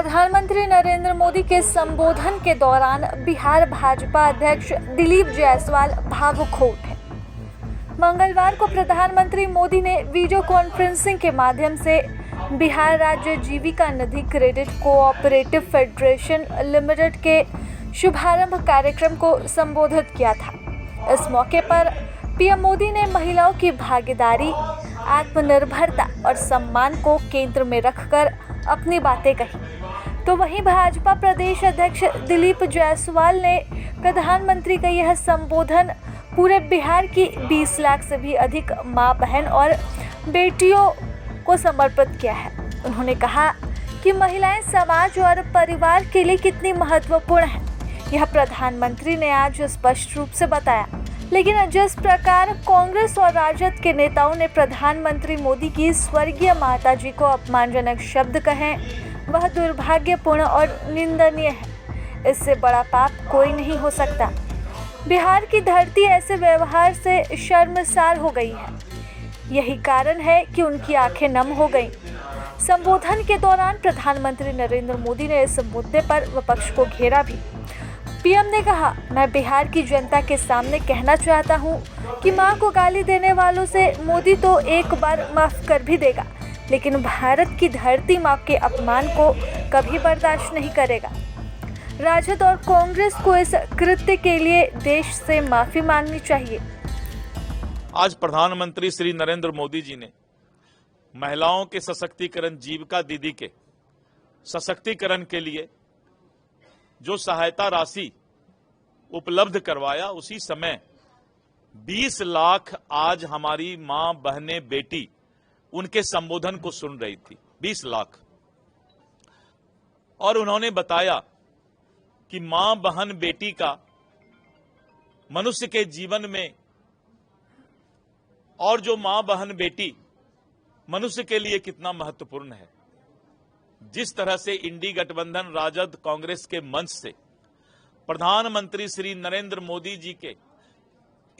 प्रधानमंत्री नरेंद्र मोदी के संबोधन के दौरान बिहार भाजपा अध्यक्ष दिलीप जायसवाल भावुक हो उठे। मंगलवार को प्रधानमंत्री मोदी ने वीडियो कॉन्फ्रेंसिंग के माध्यम से बिहार राज्य जीविका निधि क्रेडिट कोऑपरेटिव फेडरेशन लिमिटेड के शुभारंभ कार्यक्रम को संबोधित किया था। इस मौके पर पीएम मोदी ने महिलाओं की भागीदारी, आत्मनिर्भरता और सम्मान को केंद्र में रखकर अपनी बातें कही। तो वहीं भाजपा प्रदेश अध्यक्ष दिलीप जायसवाल ने प्रधानमंत्री का यह संबोधन पूरे बिहार की 20 लाख से भी अधिक मां, बहन और बेटियों को समर्पित किया है। उन्होंने कहा कि महिलाएं समाज और परिवार के लिए कितनी महत्वपूर्ण हैं, यह प्रधानमंत्री ने आज स्पष्ट रूप से बताया। लेकिन जिस प्रकार कांग्रेस और राजद के नेताओं ने प्रधानमंत्री मोदी की स्वर्गीय माता जी को अपमानजनक शब्द कहे, वह दुर्भाग्यपूर्ण और निंदनीय है। इससे बड़ा पाप कोई नहीं हो सकता। बिहार की धरती ऐसे व्यवहार से शर्मसार हो गई है। यही कारण है कि उनकी आंखें नम हो गईं। संबोधन के दौरान प्रधानमंत्री नरेंद्र मोदी ने इस मुद्दे पर विपक्ष को घेरा भी। पीएम ने कहा, मैं बिहार की जनता के सामने कहना चाहता हूं कि मां को गाली देने वालों से मोदी तो एक बार माफ कर भी देगा, लेकिन भारत की धरती मां के अपमान को कभी बर्दाश्त नहीं करेगा। राजद और कांग्रेस को इस कृत्य के लिए देश से माफी मांगनी चाहिए। आज प्रधानमंत्री श्री नरेंद्र मोदी जी ने महिलाओं के सशक्तिकरण, जीविका दीदी के सशक्तिकरण के लिए जो सहायता राशि उपलब्ध करवाया, उसी समय 20 लाख आज हमारी मां, बहनें, बेटी उनके संबोधन को सुन रही थी। 20 लाख। और उन्होंने बताया कि मां, बहन, बेटी का मनुष्य के जीवन में, और जो मां, बहन, बेटी मनुष्य के लिए कितना महत्वपूर्ण है। जिस तरह से इंडी गठबंधन, राजद, कांग्रेस के मंच से प्रधानमंत्री श्री नरेंद्र मोदी जी के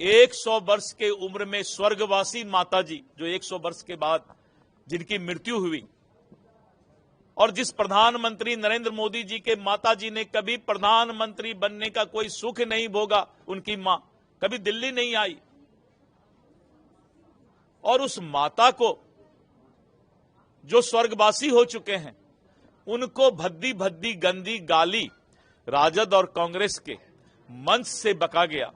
100 वर्ष के उम्र में स्वर्गवासी माता जी, जो 100 वर्ष के बाद जिनकी मृत्यु हुई, और जिस प्रधानमंत्री नरेंद्र मोदी जी के माता जी ने कभी प्रधानमंत्री बनने का कोई सुख नहीं भोगा, उनकी मां कभी दिल्ली नहीं आई, और उस माता को जो स्वर्गवासी हो चुके हैं, उनको भद्दी भद्दी गंदी गाली राजद और कांग्रेस के मंच से बका गया।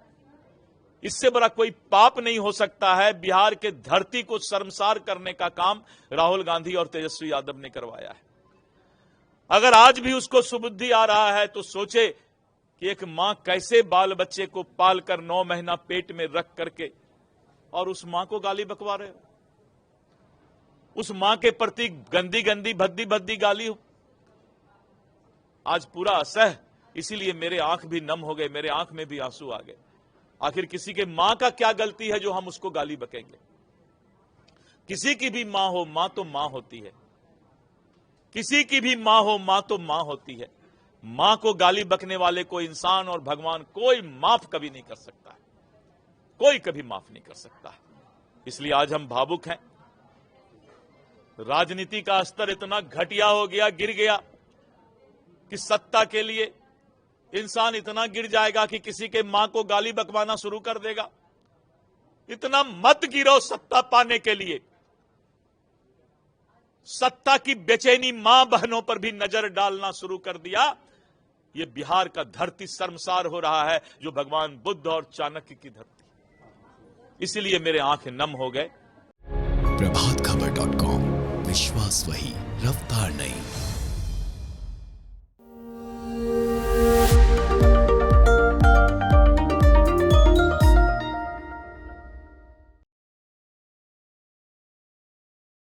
इससे बड़ा कोई पाप नहीं हो सकता है। बिहार के धरती को शर्मसार करने का काम राहुल गांधी और तेजस्वी यादव ने करवाया है। अगर आज भी उसको सुबुद्धि आ रहा है तो सोचे कि एक मां कैसे बाल बच्चे को पालकर 9 महीना पेट में रख करके और उस मां को गाली बकवा रहे हो। उस मां के प्रति गंदी गंदी भद्दी भद्दी गाली आज पूरा असह। इसीलिए मेरे आंख भी नम हो गए, मेरे आंख में भी आंसू आ गए। आखिर किसी के मां का क्या गलती है जो हम उसको गाली बकेंगे? किसी की भी मां हो, मां तो मां होती है। किसी की भी मां हो, मां तो मां होती है। मां को गाली बकने वाले को इंसान और भगवान कोई माफ कभी नहीं कर सकता है। कोई कभी माफ नहीं कर सकता है। इसलिए आज हम भावुक हैं। राजनीति का स्तर इतना घटिया हो गया, गिर गया, कि सत्ता के लिए इंसान इतना गिर जाएगा कि किसी के मां को गाली बकवाना शुरू कर देगा। इतना मत गिरो सत्ता पाने के लिए। सत्ता की बेचैनी मां बहनों पर भी नजर डालना शुरू कर दिया। यह बिहार का धरती शर्मसार हो रहा है, जो भगवान बुद्ध और चाणक्य की धरती। इसलिए मेरे आंखें नम हो गए। प्रभातखबर.com, विश्वास वही, रफ्तार नहीं।